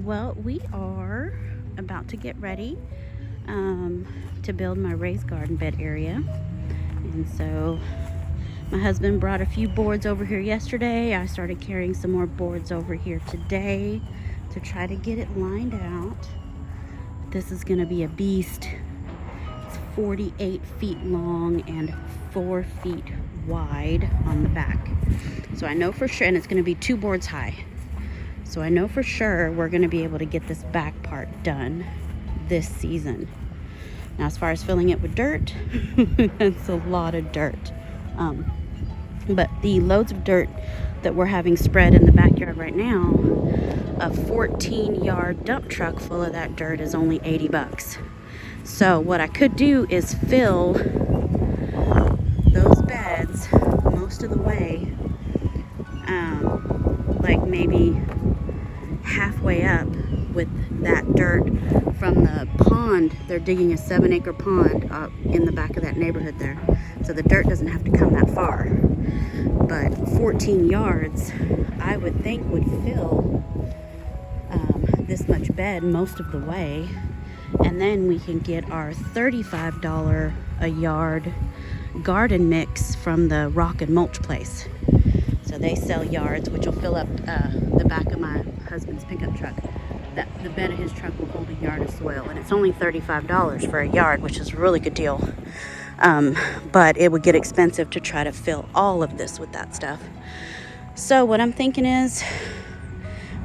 well, we are about to get ready to build my raised garden bed area. And so my husband brought a few boards over here yesterday. I started carrying some more boards over here today to try to get it lined out. This is going to be a beast. It's 48 feet long and 4 feet wide on the back. So I know for sure, and it's going to be 2 boards high. So I know for sure we're going to be able to get this back part done this season. Now, as far as filling it with dirt, it's a lot of dirt. But the loads of dirt that we're having spread in the backyard right now, a 14-yard dump truck full of that dirt is only $80. So what I could do is fill those beds most of the way, like maybe halfway up with that dirt from the pond. They're digging a 7-acre pond in the back of that neighborhood there. So the dirt doesn't have to come that far. But 14 yards, I would think, would fill this much bed most of the way. And then we can get our $35 a yard garden mix from the rock and mulch place. So they sell yards, which will fill up the back of my husband's pickup truck. The bed of his truck will hold a yard of soil, and it's only $35 for a yard, which is a really good deal. But it would get expensive to try to fill all of this with that stuff. So what I'm thinking is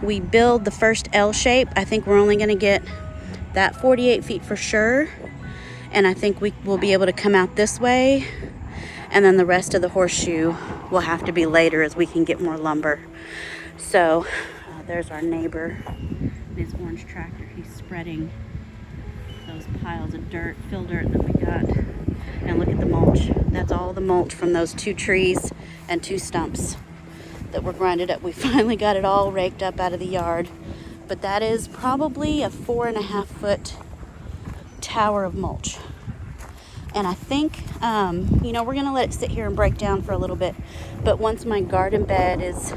we build the first L shape. I think we're only going to get that 48 feet for sure. And I think we will be able to come out this way. And then the rest of the horseshoe will have to be later as we can get more lumber. So there's our neighbor, his orange tractor. He's spreading those piles of dirt, fill dirt that we got. And look at the mulch. That's all the mulch from those 2 trees and 2 stumps that were grinded up. We finally got it all raked up out of the yard. But that is probably a 4.5-foot tower of mulch. And I think, we're going to let it sit here and break down for a little bit. But once my garden bed is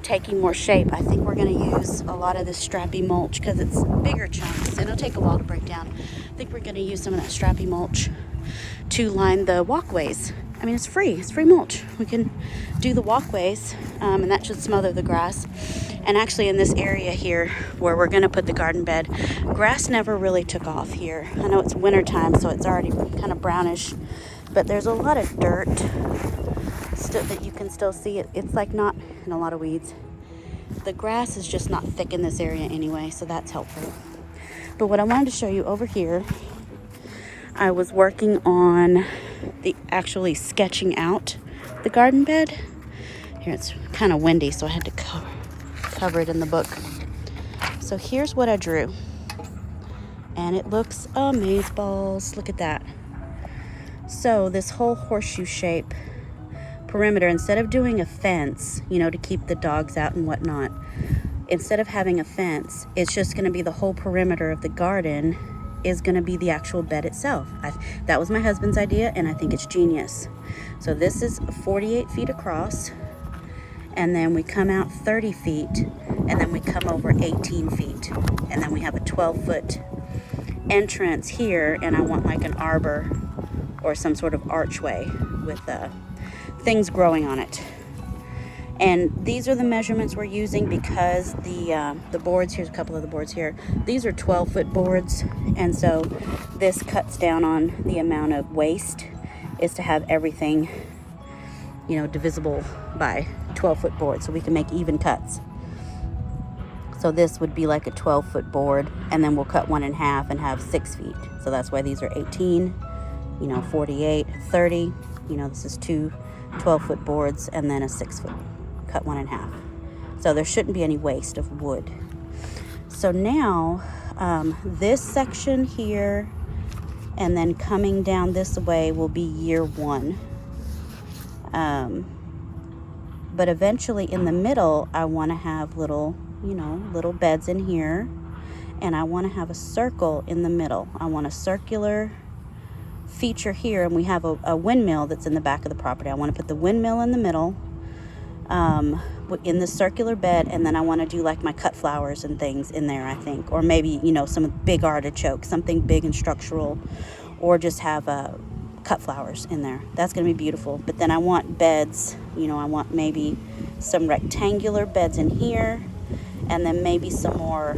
taking more shape, I think we're going to use a lot of this strappy mulch because it's bigger chunks. It'll take a while to break down. I think we're going to use some of that strappy mulch to line the walkways. I mean, it's free mulch. We can do the walkways, and that should smother the grass. And actually in this area here where we're going to put the garden bed, grass never really took off here. I know it's winter time, so it's already kind of brownish, but there's a lot of dirt that you can still see. It's like not in a lot of weeds. The grass is just not thick in this area anyway, so that's helpful. But what I wanted to show you over here, I was working on actually sketching out the garden bed. Here, it's kind of windy, so I had to cover it in the book. So here's what I drew. And it looks amazeballs. Look at that. So this whole horseshoe shape perimeter, instead of doing a fence, to keep the dogs out and whatnot, instead of having a fence, it's just going to be the whole perimeter of the garden is going to be the actual bed itself. That was my husband's idea, and I think it's genius. So this is 48 feet across, and then we come out 30 feet, and then we come over 18 feet, and then we have a 12-foot entrance here, and I want like an arbor or some sort of archway with things growing on it. And these are the measurements we're using because the boards, here's a couple of the boards here, these are 12-foot boards, and so this cuts down on the amount of waste is to have everything divisible by 12-foot boards so we can make even cuts. So this would be like a 12-foot board, and then we'll cut one in half and have 6 feet. So that's why these are 18, 48, 30. This is 2 12-foot boards and then a 6-foot, cut one in half. So there shouldn't be any waste of wood. So now this section here and then coming down this way will be year 1. But eventually in the middle, I want to have little beds in here, and I want to have a circle in the middle. I want a circular feature here, and we have a windmill that's in the back of the property. I want to put the windmill in the middle, in the circular bed, and then I want to do like my cut flowers and things in there, I think, or maybe, you know, some big artichoke, something big and structural, or just have cut flowers in there. That's going to be beautiful. But then I want beds, you know, I want maybe some rectangular beds in here, and then maybe some more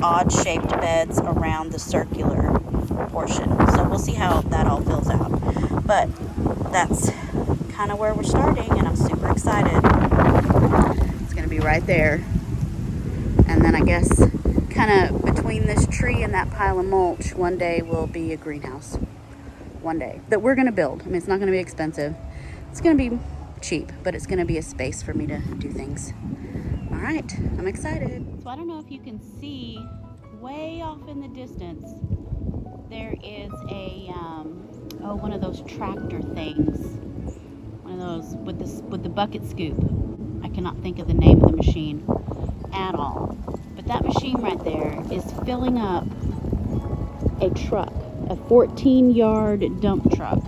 odd shaped beds around the circular portion. So we'll see how that all fills out. But that's kind of where we're starting, and I'm super excited. It's going to be right there. And then I guess kind of between this tree and that pile of mulch, one day will be a greenhouse. One day that we're going to build. I mean, it's not going to be expensive. It's going to be cheap, but it's going to be a space for me to do things. All right, I'm excited. So I don't know if you can see way off in the distance, there is a one of those tractor things, one of those with the bucket scoop. I cannot think of the name of the machine at all, but that machine right there is filling up a truck, a 14-yard dump truck,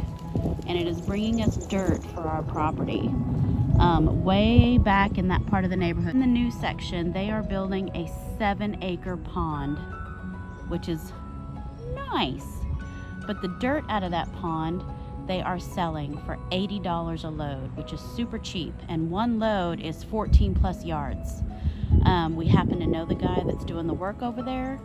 and it is bringing us dirt for our property. Way back in that part of the neighborhood. In the new section, they are building a 7-acre pond, which is nice. But the dirt out of that pond, they are selling for $80 a load, which is super cheap. And one load is 14 plus yards. We happen to know the guy that's doing the work over there.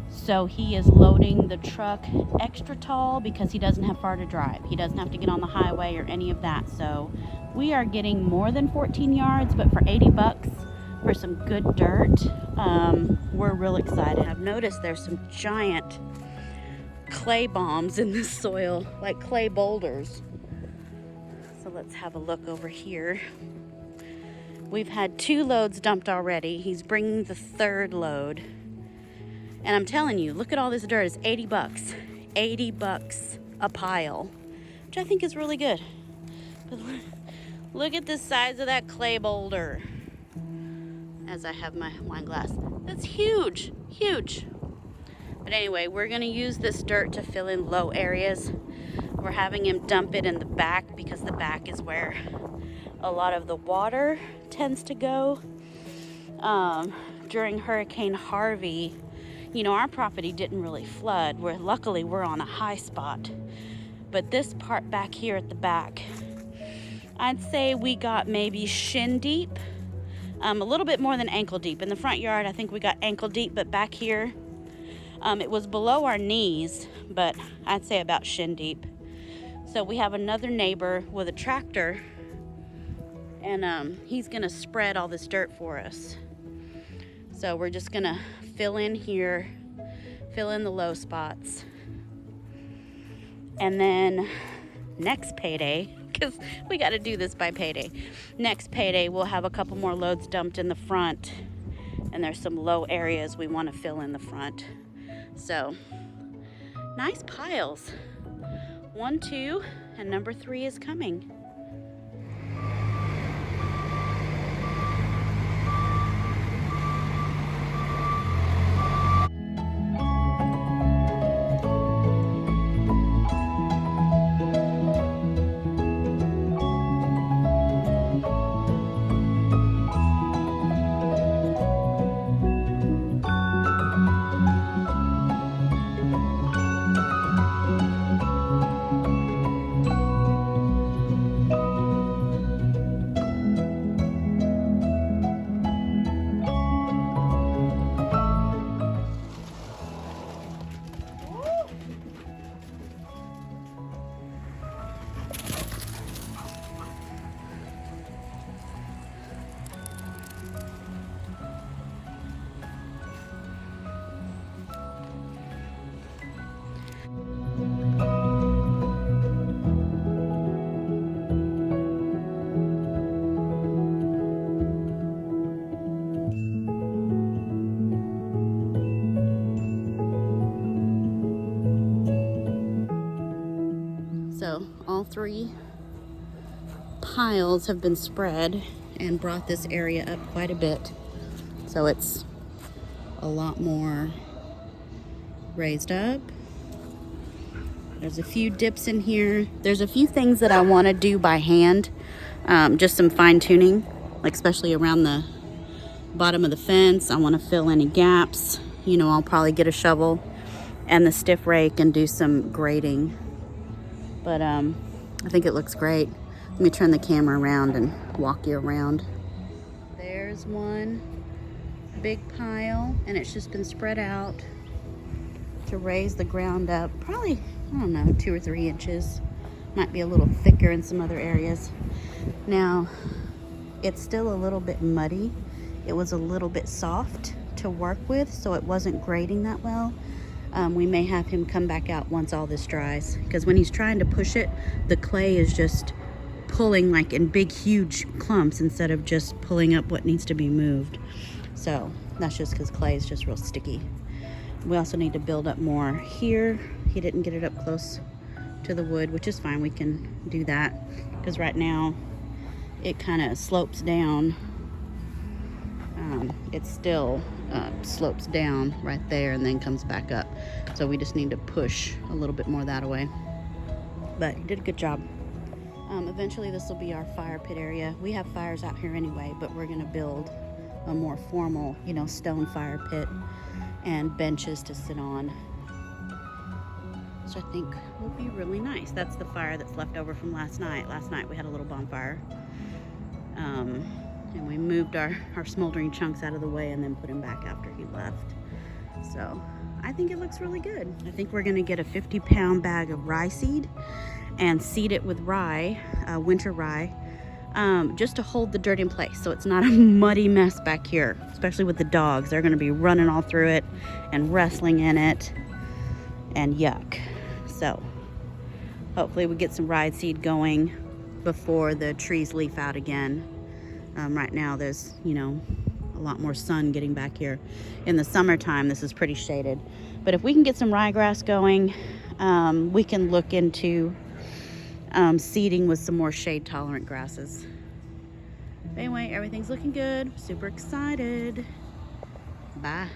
So he is loading the truck extra tall because he doesn't have far to drive. He doesn't have to get on the highway or any of that. So we are getting more than 14 yards, but for 80 bucks for some good dirt, we're real excited. I've noticed there's some giant clay bombs in this soil, like clay boulders. So let's have a look over here. We've had 2 loads dumped already. He's bringing the 3rd load. And I'm telling you, look at all this dirt. It's 80 bucks. 80 bucks a pile, which I think is really good. But look at the size of that clay boulder. As I have my wine glass. That's huge, huge. But anyway, we're gonna use this dirt to fill in low areas. We're having him dump it in the back because the back is where a lot of the water tends to go. During Hurricane Harvey, you know, our property didn't really flood. Luckily we're on a high spot. But this part back here at the back, I'd say we got maybe shin deep, a little bit more than ankle deep. In the front yard, I think we got ankle deep, but back here, it was below our knees, but I'd say about shin deep. So we have another neighbor with a tractor, and he's gonna spread all this dirt for us. So we're just gonna fill in here, fill in the low spots. And then next payday, because we got to do this by payday. Next payday, we'll have a couple more loads dumped in the front, and there's some low areas we want to fill in the front. So, nice piles. 1, 2, and number 3 is coming. So all 3 piles have been spread and brought this area up quite a bit. So it's a lot more raised up. There's a few dips in here. There's a few things that I want to do by hand, just some fine tuning, like especially around the bottom of the fence. I want to fill any gaps. You know, I'll probably get a shovel and the stiff rake and do some grading. But I think it looks great. Let me turn the camera around and walk you around. There's one big pile, and it's just been spread out to raise the ground up. Probably, I don't know, 2 or 3 inches. Might be a little thicker in some other areas. Now, it's still a little bit muddy. It was a little bit soft to work with, so it wasn't grading that well. We may have him come back out once all this dries, because when he's trying to push it, the clay is just pulling like in big huge clumps instead of just pulling up what needs to be moved. So that's just because clay is just real sticky. We also need to build up more here. He didn't get it up close to the wood, which is fine. We can do that because right now it kind of slopes down. It still slopes down right there and then comes back up. So we just need to push a little bit more that way. But he did a good job. Eventually this will be our fire pit area. We have fires out here anyway, but we're gonna build a more formal, you know, stone fire pit and benches to sit on. So I think will be really nice. That's the fire that's left over from last night. Last night we had a little bonfire. And we moved our smoldering chunks out of the way and then put him back after he left. So I think it looks really good. I think we're gonna get a 50-pound bag of rye seed and seed it with rye, winter rye, just to hold the dirt in place so it's not a muddy mess back here, especially with the dogs. They're gonna be running all through it and wrestling in it and yuck. So hopefully we get some rye seed going before the trees leaf out again. Right now there's, you know, a lot more sun getting back here. In the summertime this is pretty shaded, but if we can get some ryegrass going, we can look into seeding with some more shade tolerant grasses. But anyway, everything's looking good. Super excited. Bye.